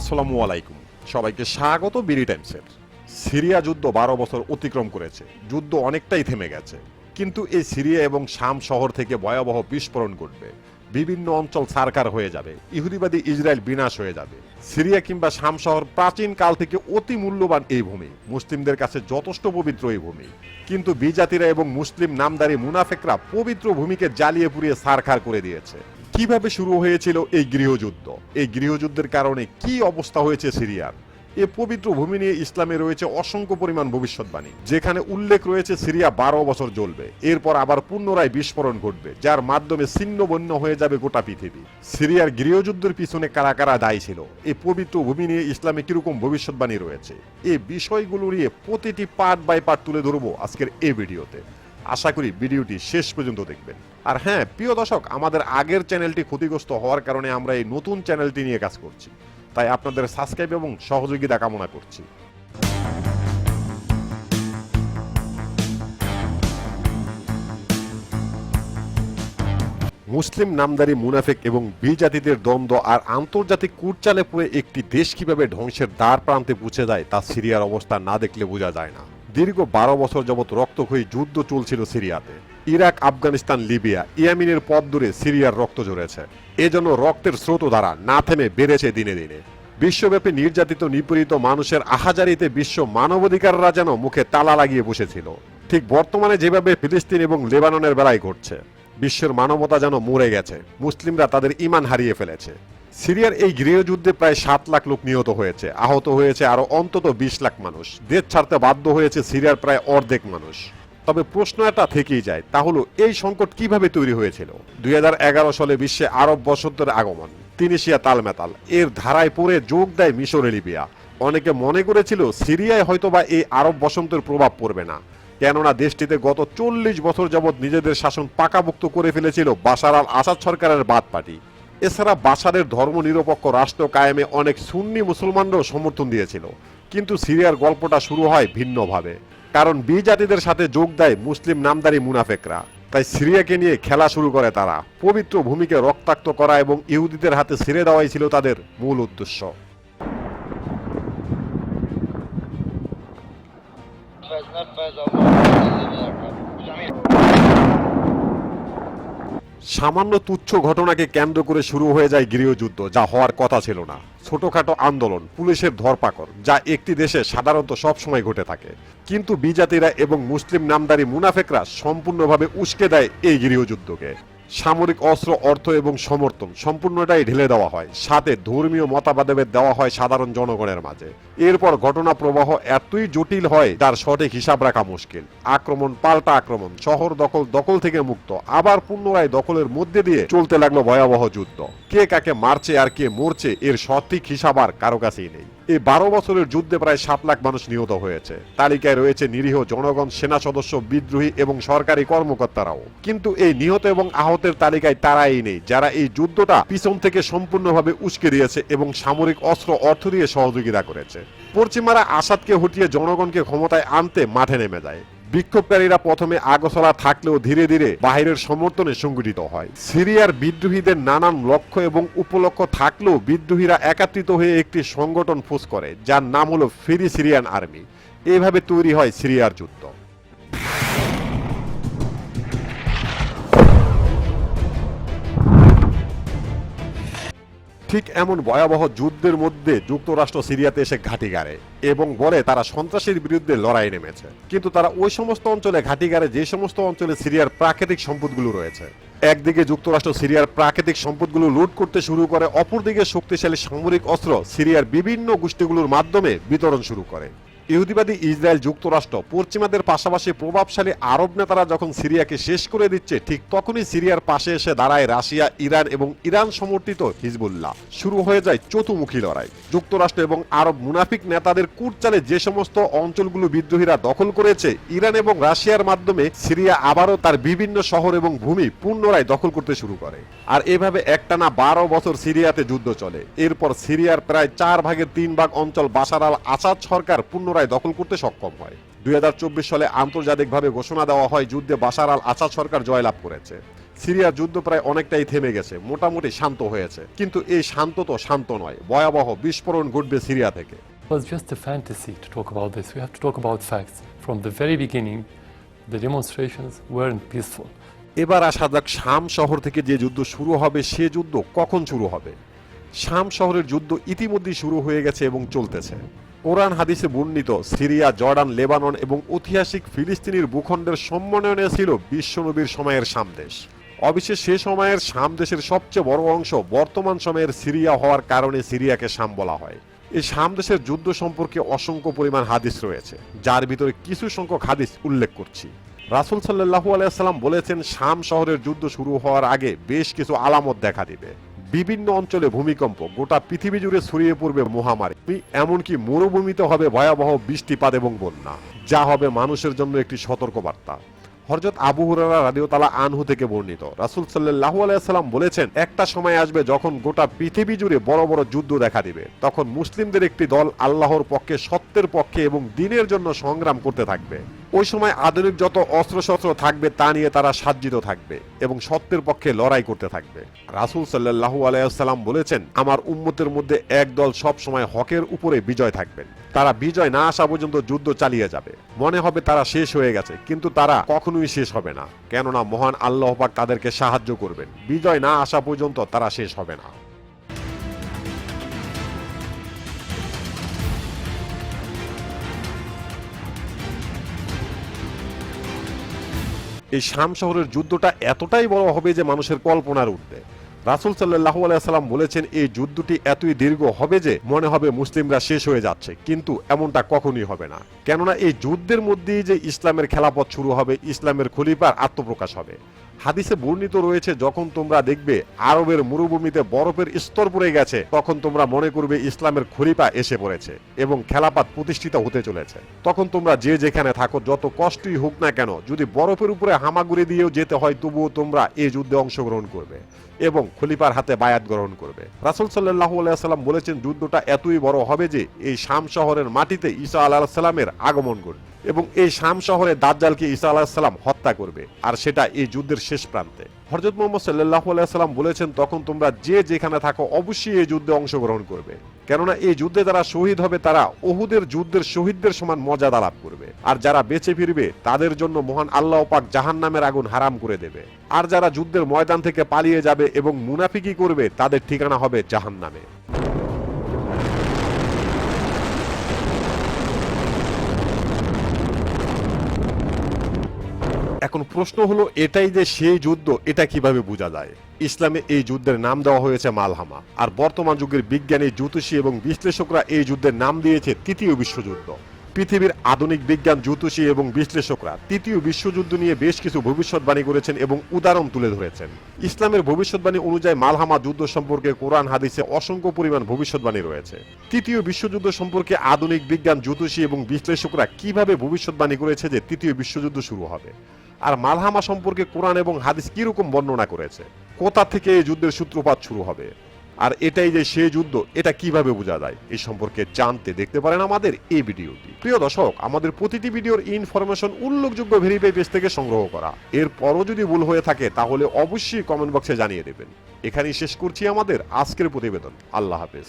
আসসালামু আলাইকুম, সবাইকে স্বাগত বিডি টাইমসের। সিরিয়া যুদ্ধ 12 বছর অতিক্রম করেছে। যুদ্ধ অনেকটাই থেমে গেছে, কিন্তু এই সিরিয়া এবং শাম শহর থেকে ভয়াবহ বিস্ফোরণ ঘটবে। বিভিন্ন অঞ্চল ছারখার হয়ে যাবে, ইহুদিবাদী ইসরায়েল বিনাশ হয়ে যাবে। সিরিয়া কিংবা শাম শহর প্রাচীন কাল থেকে অতি মূল্যবান এই ভূমি, মুসলিমদের কাছে যথেষ্ট পবিত্র এই ভূমি। কিন্তু বিজাতিরা এবং মুসলিম নামদারি মুনাফেকরা পবিত্র ভূমিকে জ্বালিয়ে পুড়িয়ে ছারখার করে দিয়েছে। কিভাবে শুরু হয়েছিল এই গৃহযুদ্ধ? এই গৃহযুদ্ধের কারণে কি অবস্থা হয়েছে সিরিয়ার? এ পবিত্র ভূমি নিয়ে ইসলামে রয়েছে অসংখ্য পরিমাণ ভবিষ্যৎবাণী, যেখানে উল্লেখ রয়েছে সিরিয়া 12 বছর জ্বলবে, এরপর আবার পুনরায় বিস্ফোরণ ঘটবে, যার মাধ্যমে ছিন্ন বন্য হয়ে যাবে গোটা পৃথিবী। সিরিয়ার গৃহযুদ্ধের পিছনে কারা কারা দায়ী ছিল? এই পবিত্র ভূমি নিয়ে ইসলামে কিরকম ভবিষ্যৎবাণী রয়েছে? এই বিষয়গুলো নিয়ে প্রতিটি পার্ট বাই পার্ট তুলে ধরবো আজকের এই ভিডিওতে। আশা করি ভিডিওটি শেষ পর্যন্ত দেখবেন। আর হ্যাঁ, প্রিয় দর্শক, আমাদের আগের চ্যানেলটি ক্ষতিগ্রস্ত হওয়ার কারণে আমরা এই নতুন চ্যানেলটি নিয়ে কাজ করছি, তাই আপনাদের সাবস্ক্রাইব এবং সহযোগিতা কামনা করছি। মুসলিম নামদারি মুনাফিক এবং বিজাতিদের দ্বন্দ্ব আর আন্তর্জাতিক কুটচালে পড়ে একটি দেশ কিভাবে ধ্বংসের দ্বার প্রান্তে পৌঁছে যায় তা সিরিয়ার অবস্থা না দেখলে বোঝা যায় না। দীর্ঘ 12 বছর যাবৎ রক্তক্ষয়ী যুদ্ধ চলছিল সিরিয়াতে। ইরাক, আফগানিস্তান, লিবিয়া, ইয়েমেনের পথ ধরে সিরিয়ার রক্ত ঝরেছে। এজন্য রক্তের স্রোতধারা না থেমে বেড়েছে দিনে দিনে। বিশ্বব্যাপী নির্যাতিত নিপীড়িত মানুষের আহাজারিতে বিশ্ব মানবাধিকাররা যেন মুখে তালা লাগিয়ে বসেছিল। ঠিক বর্তমানে যেভাবে ফিলিস্তিন এবং লেবাননের বেলায় ঘটছে, বিশ্বের মানবতা যেন মরে গেছে, মুসলিমরা তাদের ঈমান হারিয়ে ফেলেছে। সিরিয়ার এই গৃহযুদ্ধে প্রায় 7 লাখ লোক নিহত হয়েছে, আহত হয়েছে আরো অন্তত 20 লাখ মানুষ। দেশ ছাড়তে বাধ্য হয়েছে সিরিয়ার প্রায় অর্ধেক মানুষ। তবে প্রশ্ন একটা থেকেই যায়, তা হলো এই সংকট কিভাবে তৈরি হয়েছিল? 2011 সালে বিশ্বে আরব বসন্তের আগমন, তিউনিসিয়া তালমেতাল, এর ধারায় পড়ে যোগ দেয় মিশর, লিবিয়া। অনেকে মনে করেছিল সিরিয়ায় হয়তোবা এই আরব বসন্তের প্রভাব পড়বে না, কেননা দেশটিতে গত 40 বছর যাবৎ নিজেদের শাসন পাকাভুক্ত করে ফেলেছিল বাশার আল আসাদ সরকারের বাদ পার্টি। এছাড়া বাশারের ধর্মনিরপেক্ষ রাষ্ট্র কায়েমে অনেক সুন্নি মুসলমানরাও সমর্থন দিয়েছিল। কিন্তু সিরিয়ার গল্পটা শুরু হয় ভিন্নভাবে, কারণ বিজাতিদের সাথে যোগ দেয় মুসলিম নামদারি মুনাফেকরা। তাই সিরিয়াকে নিয়ে খেলা শুরু করে তারা। পবিত্র ভূমিকে রক্তাক্ত করা এবং ইহুদিদের হাতে ছেড়ে দেওয়াই ছিল তাদের মূল উদ্দেশ্য। সামান্য তুচ্ছ ঘটনাকে কেন্দ্র করে শুরু হয়ে যায় গৃহযুদ্ধ, যা হওয়ার কথা ছিল না। ছোটখাটো আন্দোলন, পুলিশের ধরপাকড়, যা একটি দেশে সাধারণত সবসময় ঘটে থাকে। কিন্তু বিজাতিরা এবং মুসলিম নামদারি মুনাফেকরা সম্পূর্ণভাবে উস্কে দেয় এই গৃহযুদ্ধকে। সামরিক অস্ত্র, অর্থ এবং সমর্থন সম্পূর্ণটাই ঢেলে দেওয়া হয়, সাথে ধর্মীয় মতভেদ দেওয়া হয় সাধারণ জনগণের মাঝে। এরপর ঘটনা প্রবাহ এতই জটিল হয় যার সঠিক হিসাব রাখা মুশকিল। আক্রমণ, পাল্টা আক্রমণ, শহর দখল থেকে মুক্ত, আবার পুনরায় দখলের মধ্যে দিয়ে চলতে লাগলো ভয়াবহ যুদ্ধ। কে কাকে মারছে আর কে মরছে এর সঠিক হিসাব আর কারো কাছেই নেই। এই 12 বছরের যুদ্ধে প্রায় 7 লাখ মানুষ নিহত হয়েছে। তালিকায় রয়েছে নিরীহ জনগণ, সেনা সদস্য, বিদ্রোহী এবং সরকারি কর্মকর্তারাও। কিন্তু এই নিহত এবং আহতের তালিকায় তারাই নেই যারা এই যুদ্ধটা পিছন থেকে সম্পূর্ণভাবে উস্কে দিয়েছে এবং সামরিক অস্ত্র, অর্থ দিয়ে সহযোগিতা করেছে। পশ্চিমারা আসাদকে হটিয়ে জনগণকে ক্ষমতায় আনতে মাঠে নেমে যায়। বিক্ষোভকারীরা প্রথমে আগোছালা থাকলেও ধীরে ধীরে বাহিরের সমর্থনে সংগঠিত হয়। সিরিয়ার বিদ্রোহীদের নানান লক্ষ্য এবং উপলক্ষ্য থাকলেও বিদ্রোহীরা একত্রিত হয়ে একটি সংগঠন ফোর্স করে, যার নাম হলো ফ্রি সিরিয়ান আর্মি। এভাবে তৈরি হয় সিরিয়ার যুদ্ধ। ঠিক এমন ভয়াবহ যুদ্ধের মধ্যে যুক্তরাষ্ট্র সিরিয়াতে এসে ঘাঁটি গাড়ে এবং বলে তারা সন্ত্রাসের বিরুদ্ধে লড়াই নেমেছে। কিন্তু তারা ওই সমস্ত অঞ্চলে ঘাঁটি গাড়ে যে সমস্ত অঞ্চলে সিরিয়ার প্রাকৃতিক সম্পদগুলো রয়েছে। একদিকে যুক্তরাষ্ট্র সিরিয়ার প্রাকৃতিক সম্পদগুলো লুট করতে শুরু করে, অপরদিকে শক্তিশালী সামরিক অস্ত্র সিরিয়ার বিভিন্ন গোষ্ঠীগুলোর মাধ্যমে বিতরণ শুরু করে। ইহুদিবাদী ইসরায়েল, যুক্তরাষ্ট্র, পশ্চিমাদের পাশাপাশি প্রভাবশালী আরব নেতারা যখন সিরিয়াকে শেষ করে দিচ্ছে, ঠিক তখনই সিরিয়ার পাশে এসে দাঁড়ায় রাশিয়া, ইরান এবং ইরান সমর্থিত হিজবুল্লাহ। শুরু হয়ে যায় চতুর্মুখী লড়াই। যুক্তরাষ্ট্র এবং আরব মুনাফিক নেতাদের কূটচালে যে সমস্ত অঞ্চলগুলো বিদ্রোহীরা দখল করেছে, ইরান এবং রাশিয়ার মাধ্যমে সিরিয়া আবারও তার বিভিন্ন শহর এবং ভূমি পুনরায় দখল করতে শুরু করে। আর এভাবে একটানা 12 বছর সিরিয়াতে যুদ্ধ চলে। এরপর সিরিয়ার প্রায় 4 ভাগের 3 ভাগ অঞ্চল বাশার আল আসাদ সরকার পুনরায় দখল করতে সক্ষম হয়। 2024 সালে আন্তর্জাতিকভাবে ঘোষণা দেওয়া হয় যুদ্ধে বাশার আল আসাদ সরকার জয়লাভ করেছে। সিরিয়ার যুদ্ধ প্রায় অনেকটাই থেমে গেছে, মোটামুটি শান্ত হয়েছে, কিন্তু এই শান্ত তো শান্ত নয়, ভয়াবহ বিস্ফোরণ ঘটবে সিরিয়া থেকে। It was just a fantasy to talk about this. We have to talk about facts. From the very beginning, the demonstrations weren't peaceful. এবার আসা যাক শাম শহর থেকে যে যুদ্ধ শুরু হবে, সে যুদ্ধ কখন শুরু হবে। শাম শহরের যুদ্ধ ইতিমধ্যেই শুরু হয়ে গেছে এবং চলতেছে। কোরআন হাদিসে বর্ণিত সিরিয়া, জর্ডান, লেবানন এবং ঐতিহাসিক ফিলিস্তিনের ভূখণ্ডের সম্মাননে ছিল বিশ্বনবীর সময়ের শাম দেশ। অবশ্যই সে সময়ের শাম দেশের সবচেয়ে বড় অংশ বর্তমান সময়ের সিরিয়া হওয়ার কারণে সিরিয়াকে শাম বলা হয়। এই শাম দেশের যুদ্ধ সম্পর্কে অসংখ্য পরিমাণ হাদিস রয়েছে, যার ভিতরে কিছু সংখ্যক হাদিস উল্লেখ করছি। রাসূল সাল্লাল্লাহু আলাইহি সাল্লাম বলেছেন, শাম শহরের যুদ্ধ শুরু হওয়ার আগে বেশ কিছু আলামত দেখা দিবে। বিভিন্ন অঞ্চলে ভূমিকম্প, গোটা পৃথিবী জুড়ে ছড়িয়ে পড়বে মহামারী, এমনকি মরুভূমিতে হবে ভয়াবহ বৃষ্টিপাত এবং বন্যা, যা হবে মানুষের জন্য একটি সতর্কবার্তা। হযরত আবু হুরায়রা রাদিয়াল্লাহু আনহু থেকে বর্ণিত, রাসূল সাল্লাল্লাহু আলাইহি সাল্লাম বলেছেন, একটা সময় আসবে যখন গোটা পৃথিবী জুড়ে বড় বড় যুদ্ধ দেখা দিবে। তখন মুসলিমদের একটি দল আল্লাহর পক্ষে, সত্যের পক্ষে এবং দ্বীনের জন্য সংগ্রাম করতে থাকবে। ওই সময় আধুনিক যত অস্ত্রশস্ত্র থাকবে তা নিয়ে তারা সাজ্জিত থাকবে এবং সত্যের পক্ষে লড়াই করতে থাকবে। রাসূল সাল্লাল্লাহু আলাইহি সাল্লাম বলেছেন, আমার উম্মতের মধ্যে এক দল সব সময় হকের উপরে বিজয় থাকবেন। তারা বিজয় না আসা পর্যন্ত যুদ্ধ চালিয়ে যাবে। মনে হবে তারা শেষ হয়ে গেছে, কিন্তু তারা কখনোই শেষ হবে না, কেননা মহান আল্লাহ পাক তাদেরকে সাহায্য করবেন। বিজয় না আসা পর্যন্ত তারা শেষ হবে না। এই শাম শহরের যুদ্ধটা এতটাই বড় হবে যে মানুষের কল্পনার ঊর্ধ্বে। রাসূল সাল্লাল্লাহু আলাইহি সাল্লাম বলেছেন, এই যুদ্ধটি এতই দীর্ঘ হবে যে মনে হবে মুসলিমরা শেষ হয়ে যাচ্ছে, কিন্তু এমনটা কখনোই হবে না, কেননা এই যুদ্ধের মধ্যেই যে ইসলামের খেলাপথ শুরু হবে, ইসলামের খলিফার আত্মপ্রকাশ হবে। হাদিসে বর্ণিত রয়েছে, যখন তোমরা দেখবে আরবের মরুভূমিতে বরফের স্তর পড়ে গেছে, তখন তোমরা মনে করবে ইসলামের খলিফা এসে পড়েছে এবং খেলাফত প্রতিষ্ঠিত হতে চলেছে। তখন তোমরা যে যেখানে থাকো, যত কষ্টই হোক না কেন, যদি বরফের উপরে হামাগুড়ি দিয়েও যেতে হয়, তবুও তোমরা এই যুদ্ধে অংশগ্রহণ করবে এবং খলিফার হাতে বায়াত গ্রহণ করবে। রাসূল সাল্লাল্লাহু আলাইহি সাল্লাম বলেছেন, যুদ্ধটা এতই বড় হবে যে এই শাম শহরের মাটিতে ঈসা আলাইহিস সালামের আগমন ঘটবে এবং এই শাম শহরে দাজ্জালকে ঈসা আলাইহিস সালাম হত্যা করবে, আর সেটা এই যুদ্ধের শেষ প্রান্তে। হযরত মুহাম্মদ সাল্লাল্লাহু আলাইহি সাল্লাম বলেছেন, তখন তোমরা যে যেখানে থাকো অবশ্যই এই যুদ্ধে অংশগ্রহণ করবে, কেননা এই যুদ্ধে যারা শহীদ হবে তারা উহুদের যুদ্ধের শহীদদের সমান মর্যাদা লাভ করবে, আর যারা বেঁচে ফিরবে তাদের জন্য মহান আল্লাহ পাক জাহান্নামের আগুন হারাম করে দেবে, আর যারা যুদ্ধের ময়দান থেকে পালিয়ে যাবে এবং মুনাফিকি করবে তাদের ঠিকানা হবে জাহান্নামে। এখন প্রশ্ন হলো এটাই যে সেই যুদ্ধ, এটা কিভাবে বোঝা যায়? ইসলামে এই যুদ্ধের নাম দেওয়া হয়েছে মালহামা, আর বর্তমান যুগের বিজ্ঞানী, জ্যোতিষী এবং বিশ্লেষকরা এই যুদ্ধের নাম দিয়েছে তৃতীয় বিশ্বযুদ্ধ। পৃথিবীর আধুনিক বিজ্ঞান, জ্যোতিষী এবং বিশ্লেষকরা তৃতীয় বিশ্বযুদ্ধ নিয়ে বেশ কিছু ভবিষ্যৎবাণী করেছেন এবং উদাহরণ তুলে ধরেছেন। ইসলামের ভবিষ্যৎবাণী অনুযায়ী মালহামা যুদ্ধ সম্পর্কে কোরআন হাদিসে অসংখ্য পরিমাণ ভবিষ্যৎবাণী রয়েছে। তৃতীয় বিশ্বযুদ্ধ সম্পর্কে আধুনিক বিজ্ঞান, জ্যোতিষী এবং বিশ্লেষকরা কিভাবে ভবিষ্যৎবাণী করেছে যে তৃতীয় বিশ্বযুদ্ধ শুরু হবে, আর মালহামা সম্পর্কে কোরআন এবং হাদিস কিরকম বর্ণনা করেছে, কোথা থেকে এই যুদ্ধের সূত্রপাত শুরু হবে, আর এটাই যে সেই যুদ্ধ, এটা কিভাবে বোঝা যায়, এই সম্পর্কে জানতে দেখতে পারেন আমাদের এই ভিডিওটি। প্রিয় দর্শক, আমাদের প্রতিটি ভিডিওর ইনফরমেশন উল্লেখযোগ্য ভেরিফাই পেজ থেকে সংগ্রহ করা। এরপরও যদি ভুল হয়ে থাকে তাহলে অবশ্যই কমেন্ট বক্সে জানিয়ে দেবেন। এখানেই শেষ করছি আমাদের আজকের প্রতিবেদন। আল্লাহ হাফেজ।